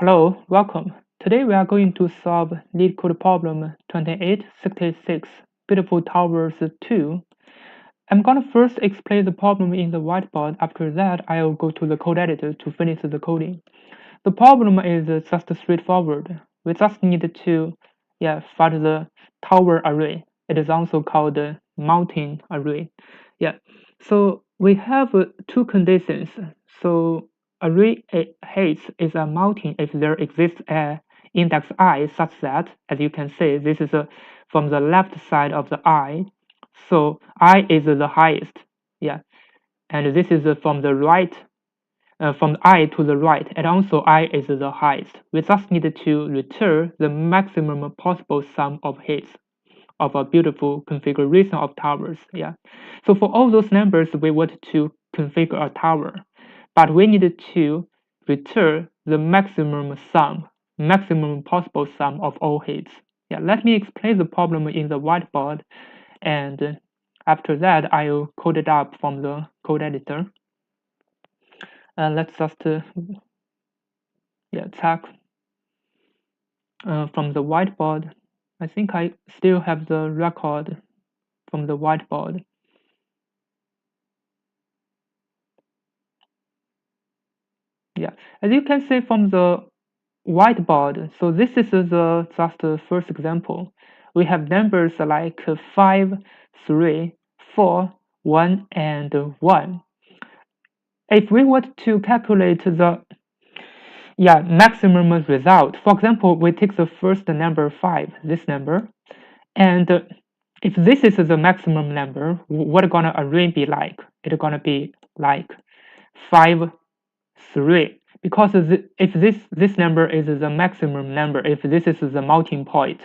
Hello, welcome. Today we are going to solve Leetcode problem 2866, Beautiful Towers 2. I'm gonna first explain the problem in the whiteboard. After that, I'll go to the code editor to finish the coding. The problem is just straightforward. We just need to find the tower array. It is also called the mountain array. So we have two conditions. So array height is a mountain if there exists a index I such that, as you can see, this is from the left side of the I. So I is the highest. And this is from the right, from I to the right, and also I is the highest. We just need to return the maximum possible sum of heights of a beautiful configuration of towers. So for all those numbers, we want to configure a tower, but we need to return the maximum possible sum of all heights. Let me explain the problem in the whiteboard, and after that, I'll code it up from the code editor. Let's just check from the whiteboard. I think I still have the record from the whiteboard. As you can see from the whiteboard, so this is the just the first example. We have numbers like 5, 3, 4, 1, and 1. If we want to calculate the maximum result, for example, we take the first number 5, this number, and if this is the maximum number, what gonna array be like? It's gonna be like 5, 3, because if this number is the maximum number, if this is the melting point,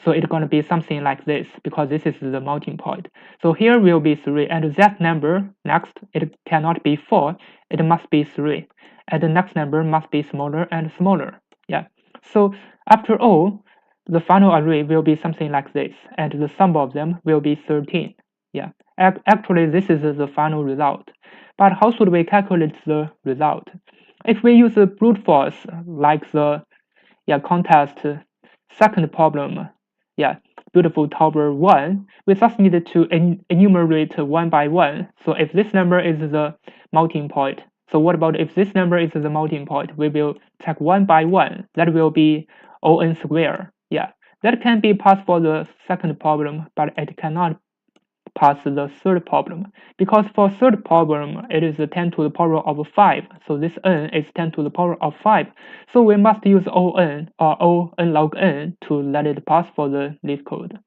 so it's gonna be something like this, because this is the melting point. So here will be 3, and that number next, it cannot be 4, it must be 3, and the next number must be smaller and smaller. So after all, the final array will be something like this, and the sum of them will be 13. Actually, this is the final result. But how should we calculate the result? If we use a brute force, like the contest second problem, beautiful tower 1, we just need to enumerate one by one. So if this number is the melting point, so what about if this number is the melting point? We will check one by one. That will be O(n) square. That can be passed for the second problem, but it cannot pass the third problem, because for third problem it is 10 to the power of 5, so this n is 10 to the power of 5, so we must use O(n) or O(n) log n to let it pass for the Leetcode.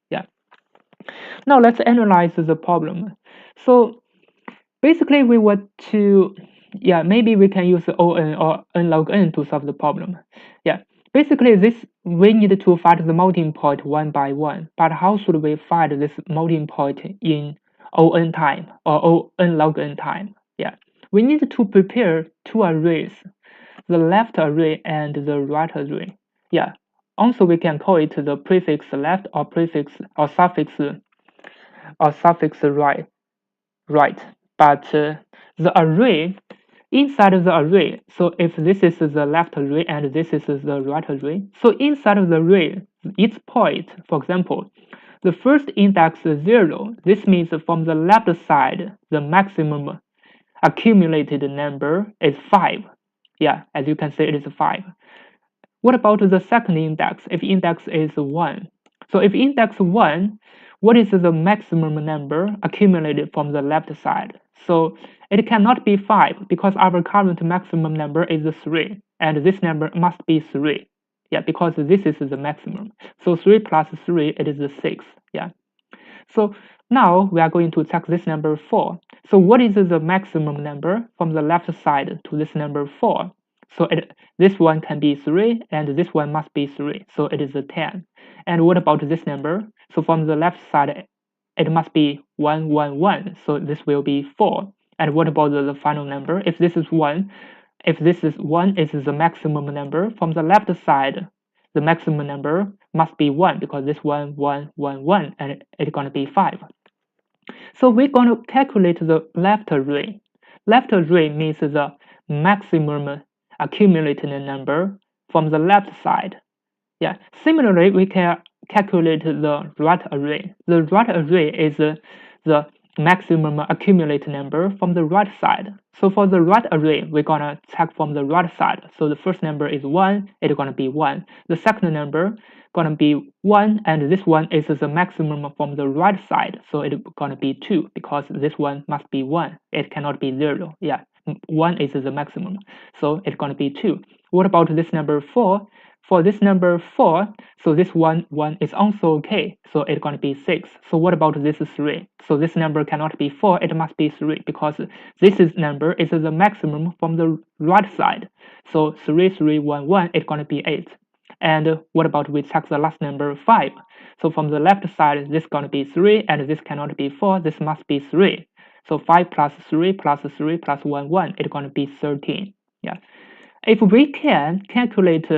Now let's analyze the problem. So basically we want to maybe we can use O(n) or n log n to solve the problem. Basically, we need to find the melting point one by one. But how should we find this melting point in O(n) time or O(n) log n time? We need to prepare two arrays, the left array and the right array. Also, we can call it the prefix left or prefix or suffix right. But the array, inside of the array, so if this is the left array and this is the right array, so inside of the array, its point, for example, the first index is 0. This means from the left side, the maximum accumulated number is 5. As you can see, it is 5. What about the second index? If index is 1, so if index 1, what is the maximum number accumulated from the left side? So it cannot be 5, because our current maximum number is 3, and this number must be 3. Because this is the maximum. So 3 plus 3, it is 6. So now we are going to check this number 4. So what is the maximum number from the left side to this number 4? So this one can be 3, and this one must be 3. So it is 10. And what about this number? So from the left side, it must be 1, 1, 1. So this will be 4. And what about the final number? If this is 1, if this is 1 is the maximum number, from the left side, the maximum number must be 1, because this 1, 1, 1, 1, and it's going to be 5. So we're going to calculate the left array. Left array means the maximum accumulated number from the left side. Yeah. Similarly, we can calculate the right array. The right array is the maximum accumulated number from the right side. So for the right array, we're gonna check from the right side. So the first number is 1, it's gonna be 1. The second number gonna be 1, and this one is the maximum from the right side. So it's gonna be 2, because this one must be 1. It cannot be 0. Yeah, 1 is the maximum. So it's gonna be 2. What about this number 4? For this number 4, so this one is also okay, so it's going to be 6. So what about this 3? So this number cannot be 4, it must be 3, because this number is the maximum from the right side. So 3, 3, 1, 1, it's going to be 8. And what about we check the last number 5? So from the left side, this is going to be 3, and this cannot be 4, this must be 3. So 5 plus 3 plus 3 plus 1, 1, it's going to be 13. Yeah. If we can calculate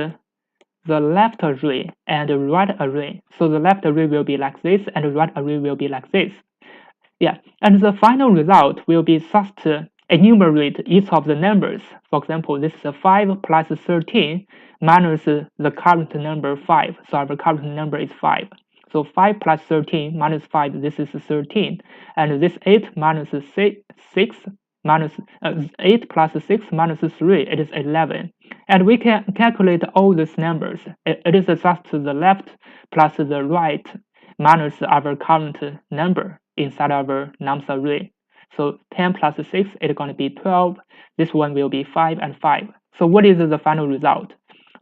the left array and the right array. So the left array will be like this, and the right array will be like this. Yeah, and the final result will be just to enumerate each of the numbers. For example, this is 5 plus 13 minus the current number 5. So our current number is 5. So 5 plus 13 minus 5, this is 13. And this 8 minus 6 minus 8 plus 6 minus 3, it is 11. And we can calculate all these numbers. It is just the left plus the right minus our current number inside our nums array. So 10 plus 6 is going to be 12. This one will be 5 and 5. So what is the final result?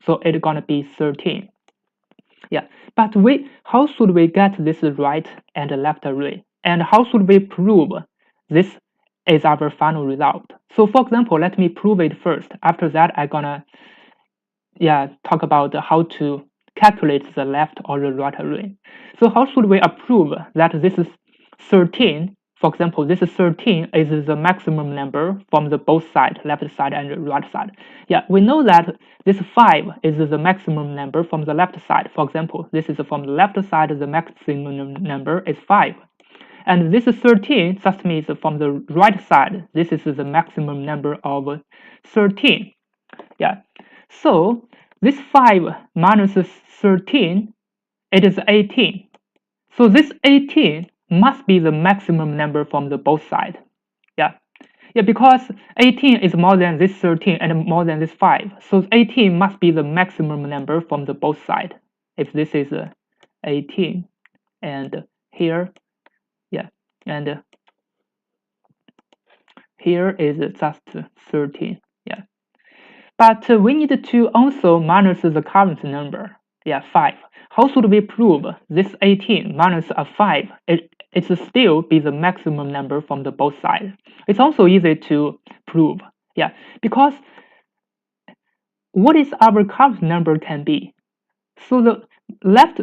So it's going to be 13. Yeah, but how should we get this right and left array? And how should we prove this is our final result? So for example, let me prove it first. After that, I'm gonna talk about how to calculate the left or the right array. So how should we prove that this is 13? For example, this is 13 is the maximum number from the both sides, left side and the right side. Yeah, we know that this 5 is the maximum number from the left side. For example, this is from the left side, the maximum number is 5. And this 13 just means from the right side, this is the maximum number of 13. Yeah. So this 5 minus 13, it is 18. So this 18 must be the maximum number from the both sides. Yeah. Yeah, because 18 is more than this 13 and more than this 5. So 18 must be the maximum number from the both sides. If this is 18 and here, and here is just 13. Yeah, but we need to also minus the current number. Yeah, 5. How should we prove this 18 minus a 5? It still be the maximum number from the both sides. It's also easy to prove. Yeah, because what is our current number can be? So the left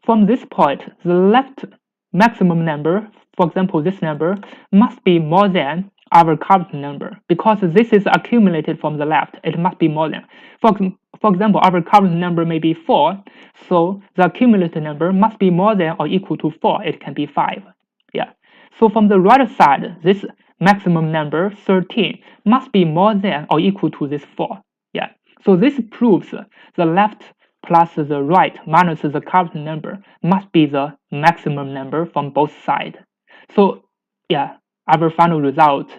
from this point, the left maximum number, for example, this number must be more than our current number, because this is accumulated from the left. It must be more than. For example, our current number may be 4, so the accumulated number must be more than or equal to 4. It can be 5. Yeah. So from the right side, this maximum number 13 must be more than or equal to this 4. Yeah. So this proves the left plus the right minus the current number must be the maximum number from both sides. So yeah, our final result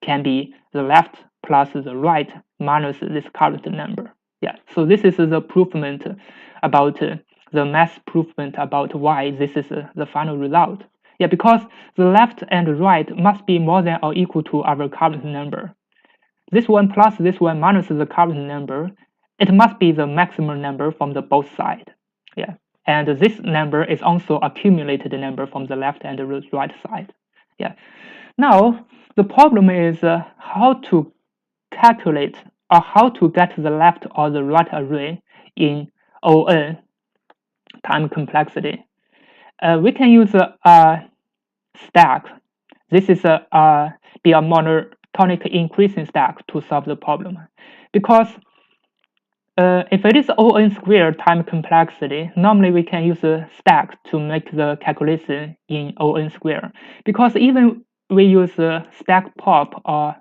can be the left plus the right minus this current number. Yeah, so this is the proofment about the math proofment about why this is the final result. Yeah, because the left and right must be more than or equal to our current number. This one plus this one minus the current number, it must be the maximum number from the both sides. Yeah, and this number is also accumulated number from the left and the right side. Yeah. Now the problem is how to calculate or how to get the left or the right array in ON time complexity. We can use a stack. This is be a monotonic increasing stack to solve the problem, because if it is ON squared time complexity, normally we can use a stack to make the calculation in ON squared. Because even we use a stack pop or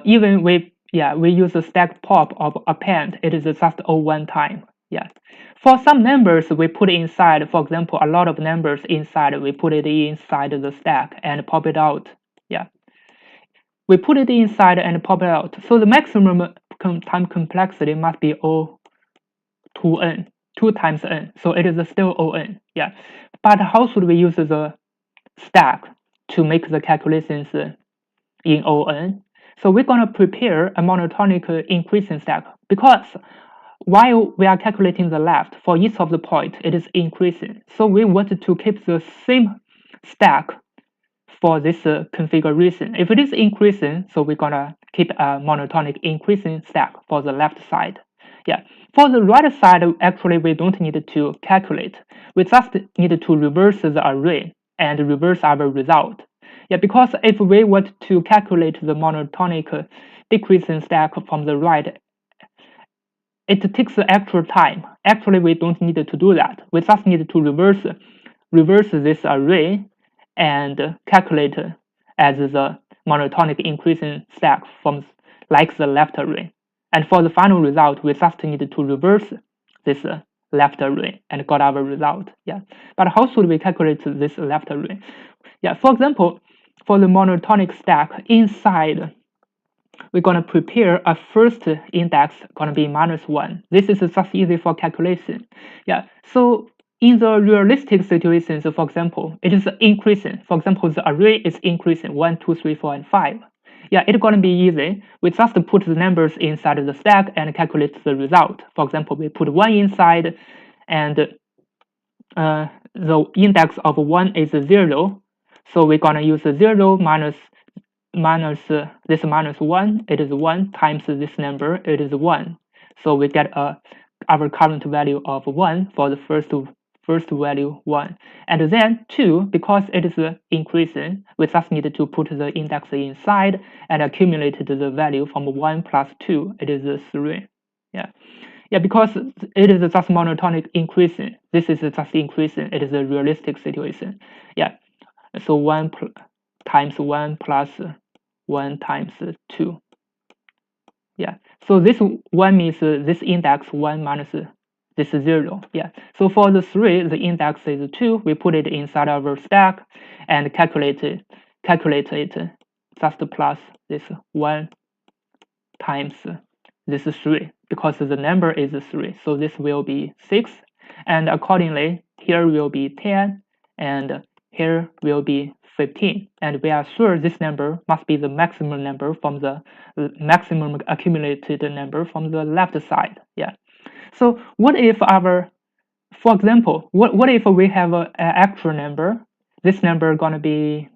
even we yeah, we use a stack pop of append. It is just one time. Yeah. For some numbers, we put inside, for example, a lot of numbers inside, we put it inside the stack and pop it out. Yeah. We put it inside and pop it out. So the maximum time complexity must be O2n, 2 times n. So it is still On. Yeah. But how should we use the stack to make the calculations in On? So we're going to prepare a monotonic increasing stack, because while we are calculating the left, for each of the point, it is increasing. So we want to keep the same stack for this configuration. If it is increasing, so we're going to keep a monotonic increasing stack for the left side. Yeah. For the right side, actually, we don't need to calculate. We just need to reverse the array and reverse our result. Yeah, because if we want to calculate the monotonic decreasing stack from the right, it takes extra time. Actually, we don't need to do that. We just need to reverse this array and calculate as the monotonic increasing stack from like the left array. And for the final result, we just need to reverse this left array and got our result. Yeah. But how should we calculate this left array? Yeah. For example, for the monotonic stack inside, we're going to prepare a first index going to be -1. This is just easy for calculation. Yeah. So in the realistic situations, for example, it is increasing. For example, the array is increasing 1, 2, 3, 4, and 5. Yeah, it's going to be easy. We just put the numbers inside the stack and calculate the result. For example, we put 1 inside, and the index of 1 is 0. So we're going to use 0 minus this -1, it is 1 times this number, it is 1. So we get our current value of 1 for the first value 1. And then 2, because it is increasing, we just need to put the index inside and accumulate the value from 1 plus 2, it is 3. Yeah. Yeah, because it is just monotonic increasing. This is just increasing. It is a realistic situation. Yeah. So 1 times 1 plus 1 times 2. Yeah. So this 1 means this index 1 minus this 0. Yeah. So for the 3, the index is 2. We put it inside our stack and calculate it just plus this 1 times this 3, because the number is 3. So this will be 6. And accordingly, here will be 10 and here will be 15. And we are sure this number must be the maximum number from the maximum accumulated number from the left side. Yeah. So what if for example, what if we have an actual number? This number gonna be,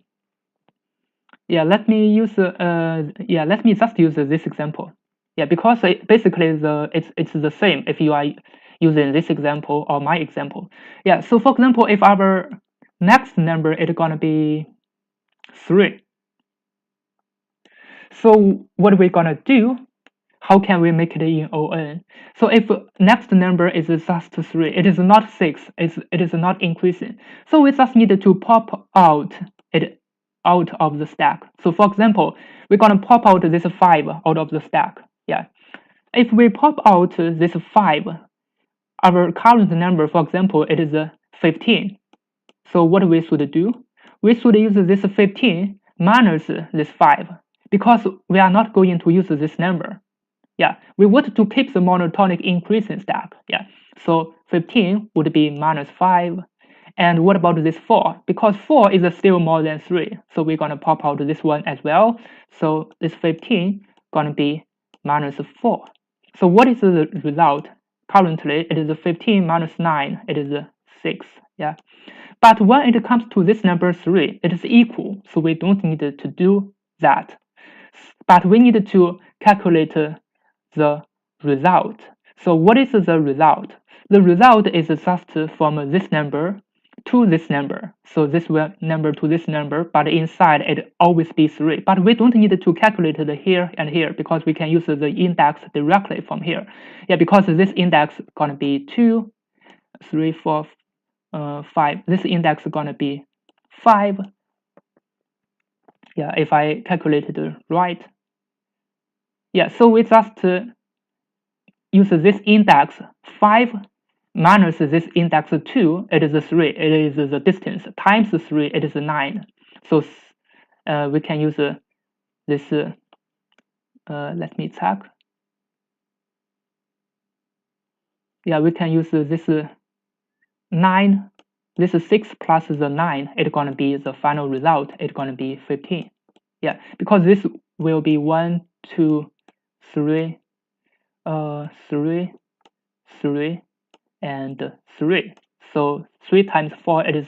yeah, let me just use this example. Yeah, because basically it's the same if you are using this example or my example. Yeah, so for example, if our next number is gonna be 3. So what we're gonna do, how can we make it in On? So if next number is just 3, it is not 6, it is not increasing. So we just need to pop it out of the stack. So for example, we're gonna pop out this 5 out of the stack. Yeah. If we pop out this 5, our current number, for example, it is 15. So what we should do? We should use this 15 minus this 5, because we are not going to use this number. Yeah, we want to keep the monotonic increasing stack. Yeah, so 15 would be -5. And what about this 4? Because 4 is still more than 3, so we're gonna pop out this one as well. So this 15 gonna be -4. So what is the result? Currently, it is 15 minus 9. It is 6. Yeah, but when it comes to this number 3, it is equal. So we don't need to do that. But we need to calculate the result. So what is the result? The result is just from this number to this number. So this number to this number, but inside it always be 3. But we don't need to calculate the here and here, because we can use the index directly from here. Yeah, because this index gonna be 2, 3, 4, 5. This index is gonna be 5. Yeah, if I calculated right. Yeah, so we just use this index 5 minus this index 2, it is 3, it is the distance, times 3, it is 9. So we can use this, let me check. Yeah, we can use this 9, this 6 plus the 9, it's gonna be the final result, it's gonna be 15. Yeah, because this will be 1, 2, 3, 3, 3, and 3. So 3 times 4, it is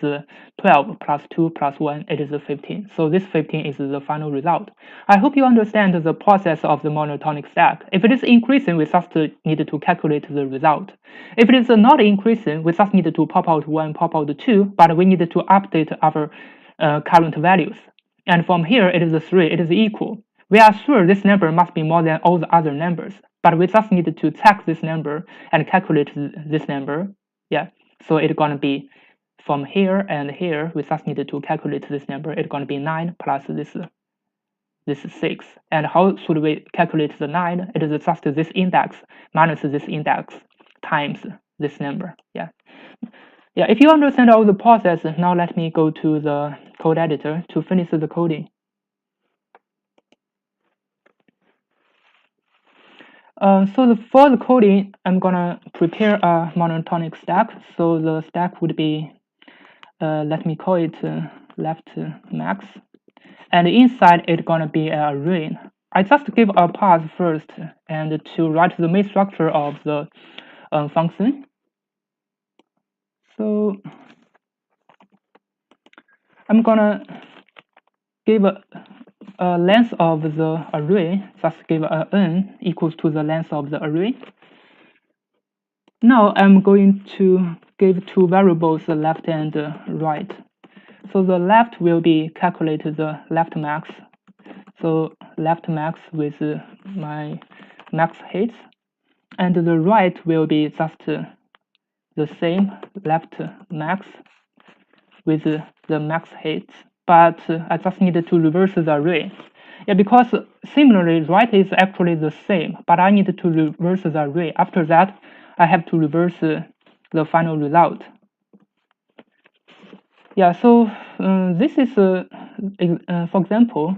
12, plus 2 plus 1, it is 15. So this 15 is the final result. I hope you understand the process of the monotonic stack. If it is increasing, we just need to calculate the result. If it is not increasing, we just need to pop out 1, pop out 2, but we need to update our current values. And from here, it is 3, it is equal. We are sure this number must be more than all the other numbers, but we just need to check this number and calculate this number. Yeah, so it's gonna be from here and here, we just need to calculate this number. It's gonna be 9 plus this 6. And how should we calculate the 9? It is just this index minus this index times this number. Yeah. Yeah, if you understand all the process, now let me go to the code editor to finish the coding. So for the coding, I'm gonna prepare a monotonic stack. So the stack would be, let me call it left max, and inside it's gonna be an array. I just give a path first, and to write the main structure of the function. So I'm gonna give a length of the array, just give a n equals to the length of the array. Now I'm going to give two variables, the left and right. So the left will be calculated the left max. So left max with my max hits, and the right will be just the same left max with the max hits, but I just needed to reverse the array. Yeah, because similarly, right is actually the same, but I need to reverse the array. After that, I have to reverse the final result. Yeah, so this is, for example,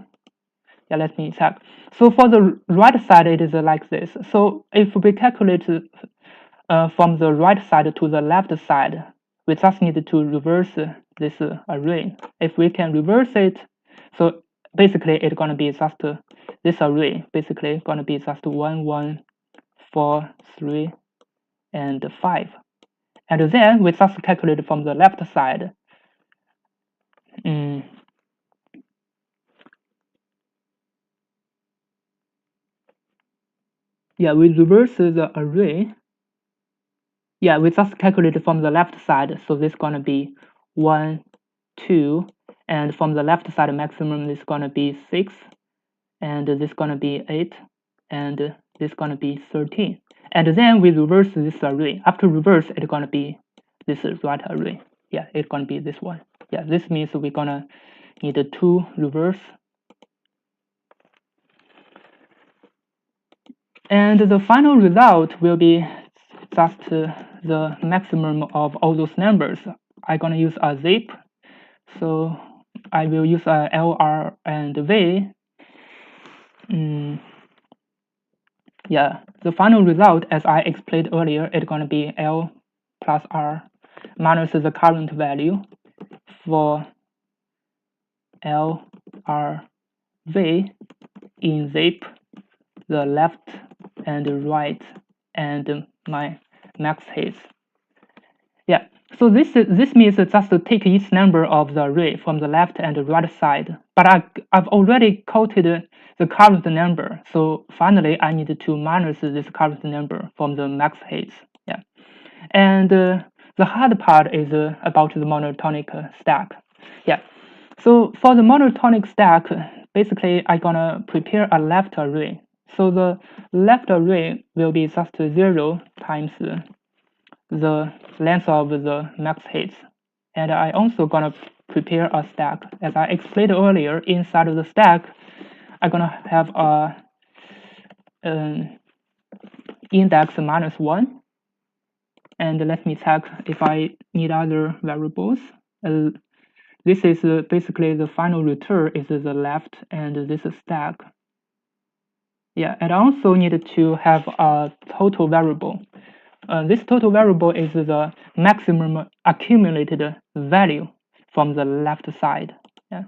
yeah, let me check. So for the right side, it is like this. So if we calculate from the right side to the left side, we just need to reverse this array. If we can reverse it, so basically it's gonna be just this array, basically gonna be just 1, 1, 4, 3, and 5. And then we just calculate from the left side. Yeah, we reverse the array. Yeah, we just calculate from the left side. So this is gonna be 1, 2, and from the left side maximum is gonna be 6, and this is gonna be 8, and this is gonna be 13. And then we reverse this array. After reverse, it's gonna be this right array. Yeah, it's gonna be this one. Yeah, this means we're gonna need 2 reverse. And the final result will be just the maximum of all those numbers. I'm gonna use a zip. So I will use a L, R, and V. Yeah, the final result, as I explained earlier, it's gonna be L plus R minus the current value for L, R, V in zip, the left and right, and my max hits. Yeah, so this means just to take each number of the array from the left and the right side. But I've already counted the current number, so finally I need to minus this current number from the max hits. Yeah, and the hard part is about the monotonic stack. Yeah, so for the monotonic stack, basically I'm gonna prepare a left array. So the left array will be just 0 times the length of the max hits. And I also gonna prepare a stack. As I explained earlier, inside of the stack, I'm gonna have index -1, and let me check if I need other variables. This is basically the final return is the left, and this is stack. Yeah, and I also need to have a total variable. This total variable is the maximum accumulated value from the left side. Yeah.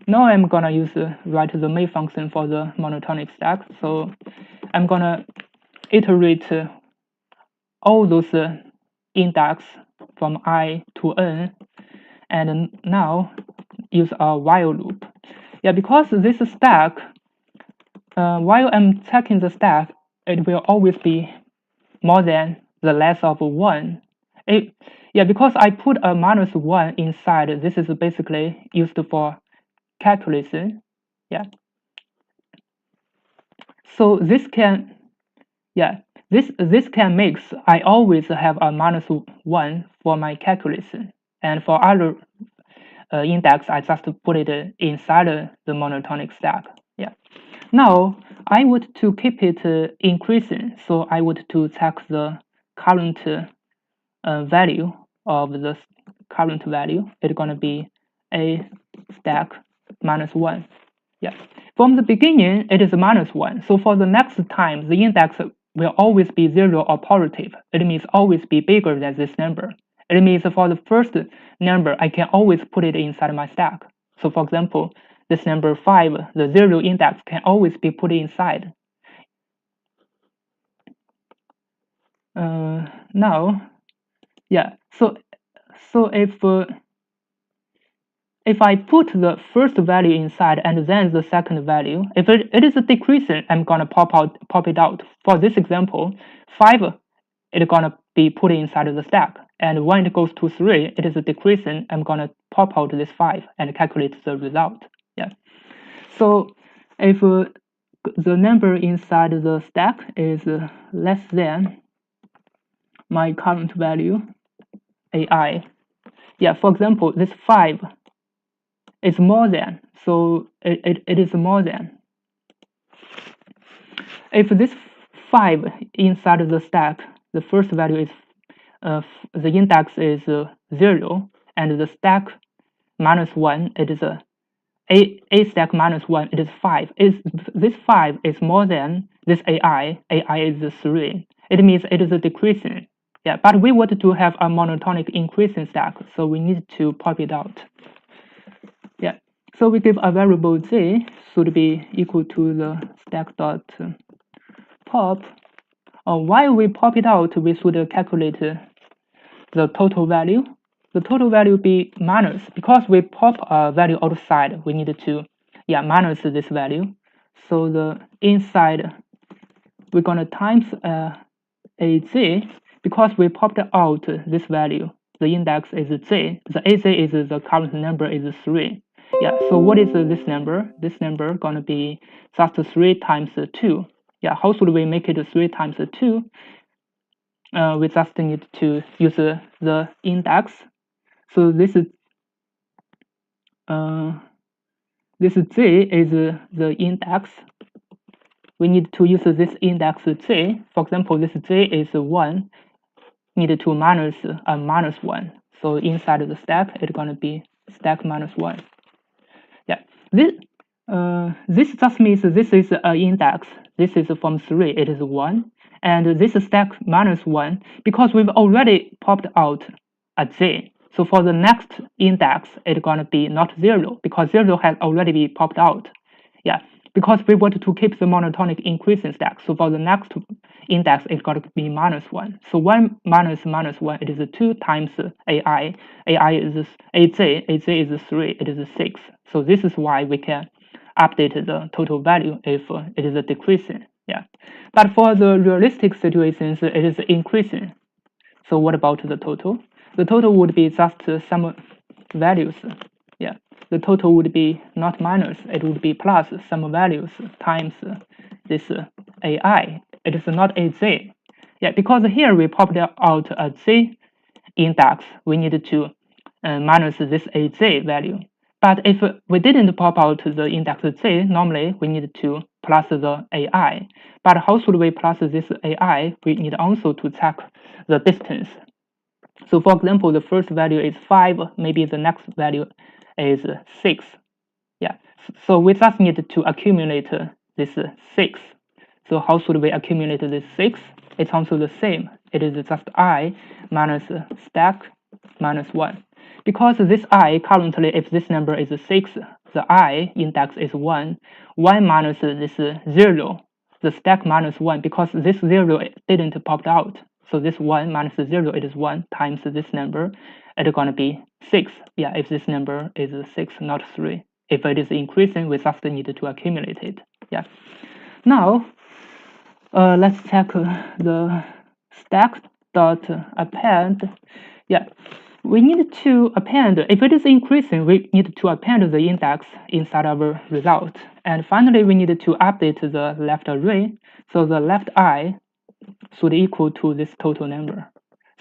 Now I'm gonna write the main function for the monotonic stack. So I'm gonna iterate all those index from I to n, and now use a while loop. Yeah, because this stack, while I'm checking the stack, it will always be more than the less of 1. Yeah, because I put a -1 inside, this is basically used for calculation. Yeah. So this can, yeah, this can make I always have a -1 for my calculation, and for other index, I just put it inside the monotonic stack. Yeah. Now I would to keep it increasing, so I would to check the current value of the current value. It's gonna be a stack -1. Yeah. From the beginning, it is -1. So for the next time, the index will always be 0 or positive. It means always be bigger than this number. It means for the first number, I can always put it inside my stack. So for example, this number 5, the 0 index can always be put inside. Now, yeah, so if I put the first value inside and then the second value, if it is decreasing, I'm gonna pop it out. For this example, 5 it's gonna be put inside the stack, and when it goes to 3, it is decreasing. I'm gonna pop out this 5 and calculate the result. Yeah. So if the number inside the stack is less than my current value, AI. Yeah, for example, this 5 is more than, so it is more than. If this 5 inside the stack, the first value is the index is 0, and the stack -1, it is a stack -1, it is 5. This 5 is more than this AI is 3. It means it is decreasing. Yeah, but we want to have a monotonic increasing stack, so we need to pop it out. Yeah, so we give a variable z should be equal to the stack dot pop. While we pop it out, we should calculate the total value. The total value be minus, because we pop a value outside, we need to minus this value. So the inside, we're gonna times az, because we popped out this value. The index is z. The az is the current number is 3. Yeah, so what is this number? This number gonna be just 3 times 2. Yeah, how should we make it 3 times 2? We just need to use the index. So this z is the index. We need to use this index z. For example, this z is 1. Need to minus a -1. So inside the stack, it's gonna be stack -1. Yeah, this just means this is an index. This is from 3. It is 1. And this stack -1, because we've already popped out a z. So for the next index, it's gonna be not 0, because 0 has already been popped out. Yeah, because we want to keep the monotonic increasing stack. So for the next index, it's got to be -1. So 1 minus -1, it is 2 times AI. AI is az. Az is 3. It is 6. So this is why we can update the total value if it is decreasing. Yeah, but for the realistic situations, it is increasing. So what about the total? The total would be just some values. Yeah, the total would be not minus, it would be plus some values times this AI. It is not a z. Yeah, because here we popped out a z index, we need to minus this az value. But if we didn't pop out the index z, normally we need to plus the ai. But how should we plus this ai? We need also to check the distance. So for example, the first value is 5, maybe the next value is 6. Yeah, so we just need to accumulate this 6. So how should we accumulate this 6? It's also the same. It is just I minus stack minus 1. Because this I currently, if this number is 6, the I index is 1. 1 minus this 0, the stack minus 1, because this 0 didn't pop out. So this 1 minus 0, it is 1 times this number. It's going to be 6. Yeah, if this number is 6, not 3. If it is increasing, we just need to accumulate it. Yeah. Now, let's check the stack dot append. Yeah, we need to append. If it is increasing, we need to append the index inside our result. And finally, we need to update the left array. So the left I should equal to this total number.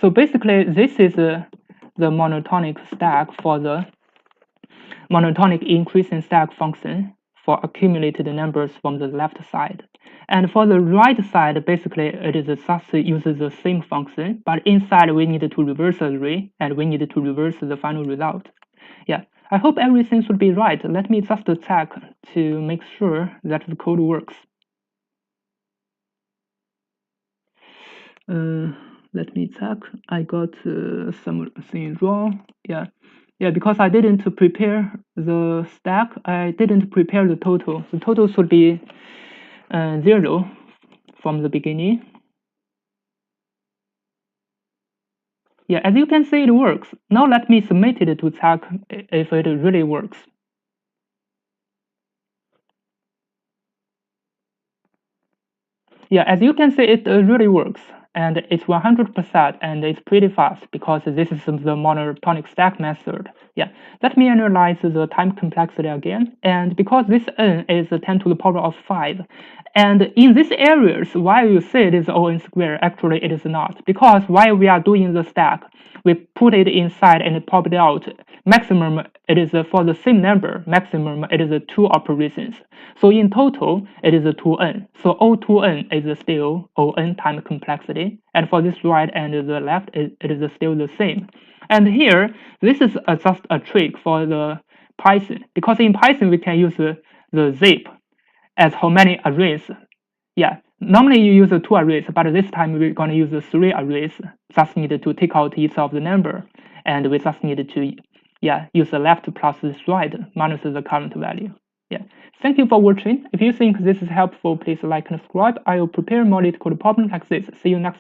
So basically, this is the monotonic stack for the monotonic increasing stack function for accumulated numbers from the left side. And for the right side, basically it is just uses the same function, but inside we need to reverse the array and we need to reverse the final result. Yeah, I hope everything should be right. Let me just check to make sure that the code works. Let me check. I got something wrong. Yeah, because I didn't prepare the stack. I didn't prepare the total. The total should be 0 from the beginning. Yeah, as you can see, it works. Now let me submit it to check if it really works. Yeah, as you can see, it really works. And it's 100% and it's pretty fast because this is the monotonic stack method. Yeah, let me analyze the time complexity again. And because this n is 10 to the power of 5, and in these areas, while you say it is O(n) squared, actually it is not. Because while we are doing the stack, we put it inside and pop it out. Maximum, it is for the same number. Maximum, it is 2 operations. So in total, it is 2n. So O2n is still O(n) time complexity. And for this right and the left, it is still the same. And here, this is just a trick for the Python. Because in Python, we can use the zip as how many arrays. Yeah, normally you use 2 arrays, but this time we're going to use 3 arrays. Just need to take out each of the number. And we just need to use the left plus this right minus the current value. Yeah, thank you for watching. If you think this is helpful, please like and subscribe. I will prepare more Leetcode problems like this. See you next time.